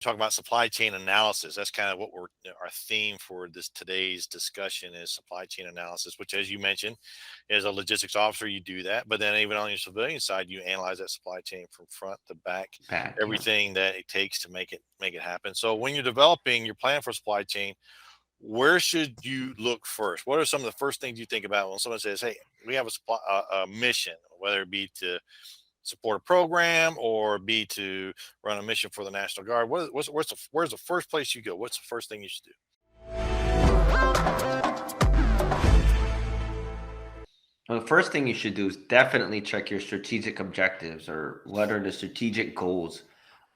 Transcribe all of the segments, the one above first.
talk about supply chain analysis. That's kind of what our theme for today's discussion is supply chain analysis, which, as you mentioned, as a logistics officer, you do that. But then even on your civilian side, you analyze that supply chain from front to back, Yeah. everything that it takes to make it happen. So when you're developing your plan for supply chain, where should you look first? What are some of the first things you think about when someone says, "Hey, we have a mission," whether it be to support a program or be to run a mission for the National Guard? Where's the first place you go? What's the first thing you should do? Well, the first thing you should do is definitely check your strategic objectives, or what are the strategic goals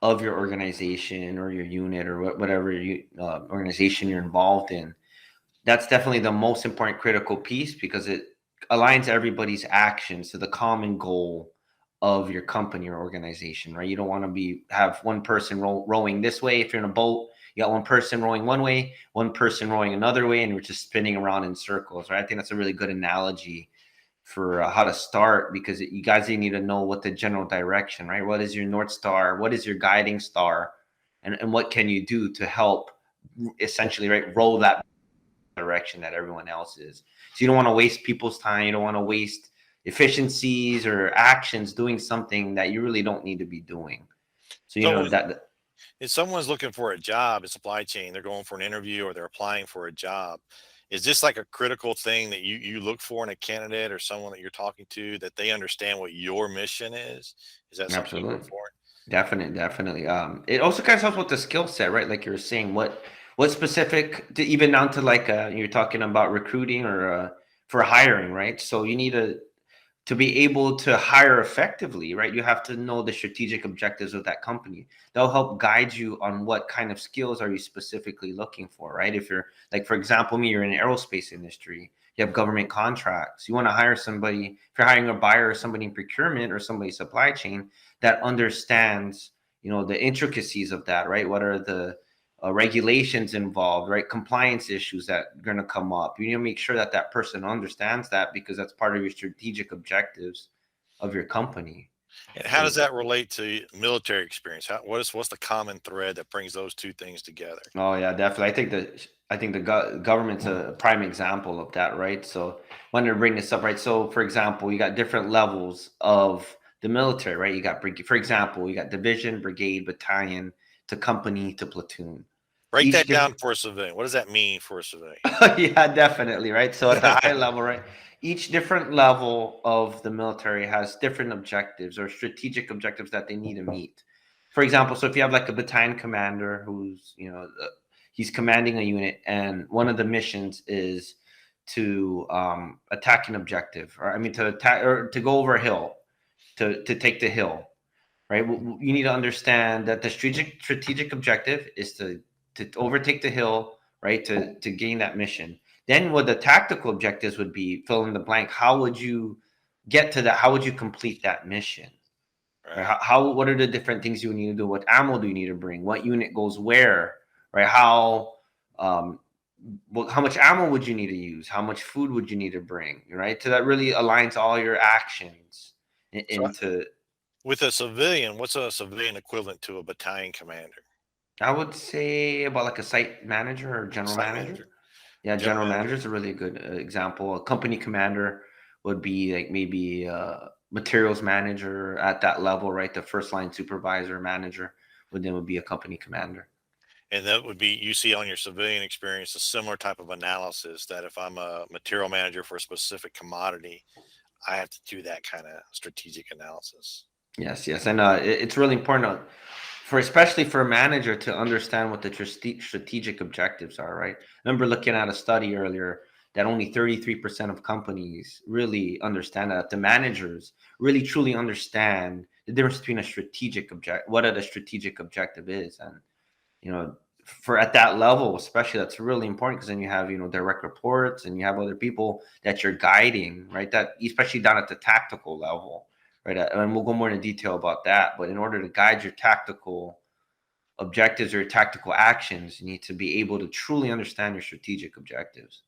of your organization or your unit, or whatever organization you're involved in. That's definitely the most important critical piece, because it aligns everybody's actions to the common goal of your company or organization, right? You don't want to have one person rowing this way. If you're in a boat, you got one person rowing one way, one person rowing another way, and you're just spinning around in circles, right? I think that's a really good analogy for how to start, because you guys need to know what the general direction, right? What is your North Star? What is your guiding star? And what can you do to help essentially, right, roll that direction that everyone else is. So you don't want to waste people's time. You don't want to waste efficiencies or actions doing something that you really don't need to be doing. So, So that. if someone's looking for a job in supply chain, they're going for an interview or they're applying for a job, is this like a critical thing that you look for in a candidate or someone that you're talking to, that they understand what your mission is? Is that something you look Absolutely. for? Definitely. It also kind of helps with the skill set, right? Like you're saying, what specific, even down to like you're talking about recruiting or for hiring, right? So you need to be able to hire effectively, right? You have to know the strategic objectives of that company. They'll help guide you on what kind of skills are you specifically looking for, right? If you're like, for example, you're in the aerospace industry, you have government contracts. You want to hire somebody, if you're hiring a buyer or somebody in procurement or somebody supply chain that understands, the intricacies of that, right? What are the regulations involved, right? Compliance issues that are going to come up. You need to make sure that that person understands that, because that's part of your strategic objectives of your company. And how does that relate to military experience? What's the common thread that brings those two things together? Oh yeah, definitely. I think the government's a prime example of that, right? So when to bring this up, right? So for example, you got different levels of the military, right? You got, for example, you got division, brigade, battalion, to company, to platoon. Break Each that down different. for a civilian. What does that mean for a civilian? Yeah, definitely, right? So at the high level, right, each different level of the military has different objectives or strategic objectives that they need to meet. For example, so if you have like a battalion commander who's, he's commanding a unit, and one of the missions is to attack an objective, or I mean to attack or to go over a hill, to take the hill, right? You need to understand that the strategic objective is to overtake the hill, right? To gain that mission. Then what the tactical objectives would be, fill in the blank. How would you get to that? How would you complete that mission? Right? Right. What are the different things you need to do? What ammo do you need to bring? What unit goes where? Right? Um, how much ammo would you need to use? How much food would you need to bring? Right? So that really aligns all your actions So into. with a civilian, what's a civilian equivalent to a battalion commander? I would say about like a site manager or general Site manager. manager, Yeah, general general manager. manager is a really good example. A company commander would be like maybe materials manager at that level, right? The first line supervisor manager would be a company commander. And that would be, you see on your civilian experience, a similar type of analysis, that if I'm a material manager for a specific commodity, I have to do that kind of strategic analysis. Yes, and it's really important for, especially for a manager, to understand what the strategic objectives are, right? I remember looking at a study earlier that only 33% of companies really understand that. The managers really truly understand the difference between a strategic object, what the strategic objective is, and for at that level, especially, that's really important, because then you have direct reports, and you have other people that you're guiding, right? That especially down at the tactical level, right? And we'll go more into detail about that. But in order to guide your tactical objectives or your tactical actions, you need to be able to truly understand your strategic objectives.